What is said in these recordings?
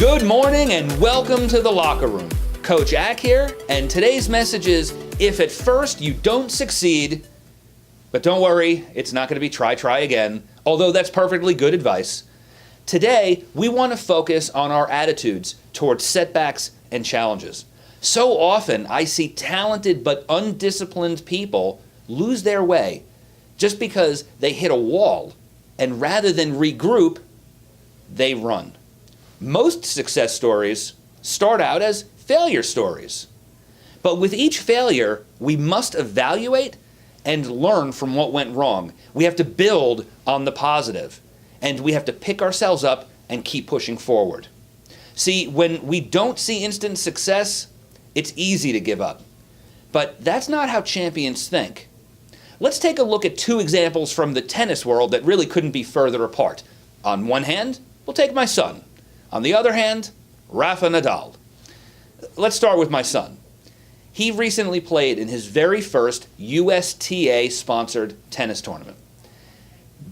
Good morning and welcome to the locker room. Coach Ack here, and today's message is, if at first you don't succeed, but don't worry, it's not going to be try again, although that's perfectly good advice. Today, we want to focus on our attitudes towards setbacks and challenges. So often, I see talented but undisciplined people lose their way just because they hit a wall, and rather than regroup, they run. Most success stories start out as failure stories. But with each failure, we must evaluate and learn from what went wrong. We have to build on the positive, and we have to pick ourselves up and keep pushing forward. See, when we don't see instant success, it's easy to give up. But that's not how champions think. Let's take a look at two examples from the tennis world that really couldn't be further apart. On one hand, we'll take my son. On the other hand, Rafa Nadal. Let's start with my son. He recently played in his very first USTA-sponsored tennis tournament.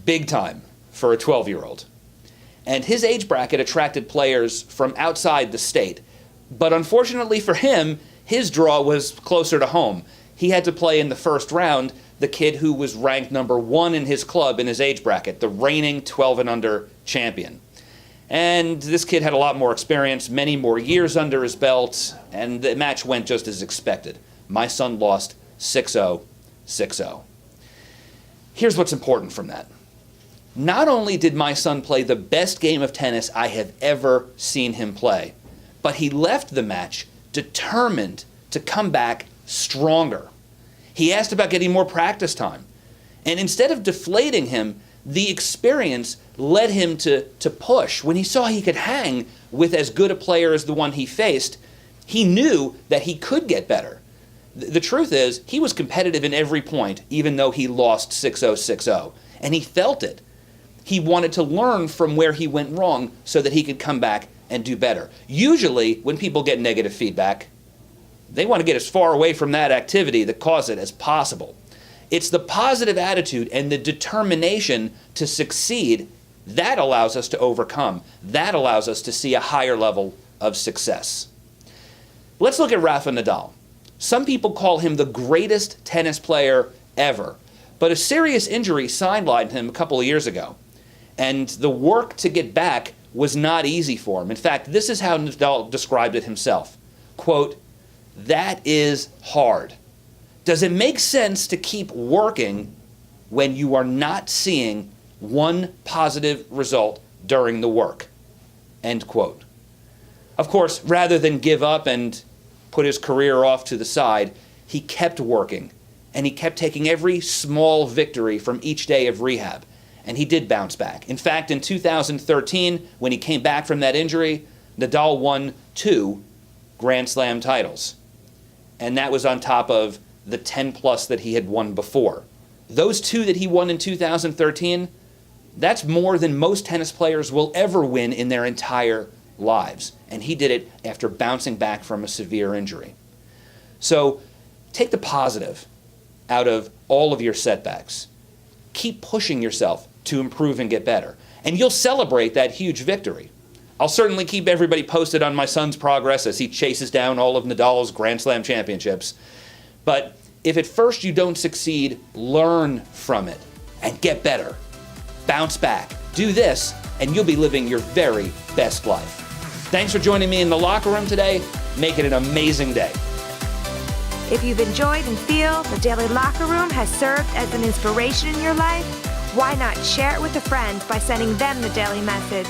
Big time for a 12-year-old. And his age bracket attracted players from outside the state. But unfortunately for him, his draw was closer to home. He had to play in the first round the kid who was ranked number 1 in his club in his age bracket, the reigning 12 and under champion. And this kid had a lot more experience, many more years under his belt, and the match went just as expected. My son lost 6-0, 6-0. Here's what's important from that. Not only did my son play the best game of tennis I have ever seen him play, but he left the match determined to come back stronger. He asked about getting more practice time. And instead of deflating him, the experience led him to push. When he saw he could hang with as good a player as the one he faced, he knew that he could get better. The truth is, he was competitive in every point, even though he lost 6-0, 6-0. And he felt it. He wanted to learn from where he went wrong so that he could come back and do better. Usually, when people get negative feedback, they want to get as far away from that activity that caused it as possible. It's the positive attitude and the determination to succeed that allows us to overcome. That allows us to see a higher level of success. Let's look at Rafa Nadal. Some people call him the greatest tennis player ever, but a serious injury sidelined him a couple of years ago. And the work to get back was not easy for him. In fact, this is how Nadal described it himself. Quote, "That is hard. Does it make sense to keep working when you are not seeing one positive result during the work?" End quote. Of course, rather than give up and put his career off to the side, he kept working, and he kept taking every small victory from each day of rehab, and he did bounce back. In fact, in 2013, when he came back from that injury, Nadal won 2 Grand Slam titles, and that was on top of the 10+ that he had won before. Those 2 that he won in 2013, that's more than most tennis players will ever win in their entire lives. And he did it after bouncing back from a severe injury. So take the positive out of all of your setbacks. Keep pushing yourself to improve and get better. And you'll celebrate that huge victory. I'll certainly keep everybody posted on my son's progress as he chases down all of Nadal's Grand Slam championships. But if at first you don't succeed, learn from it and get better. Bounce back. Do this, and you'll be living your very best life. Thanks for joining me in the locker room today. Make it an amazing day. If you've enjoyed and feel the Daily Locker Room has served as an inspiration in your life, why not share it with a friend by sending them the daily message?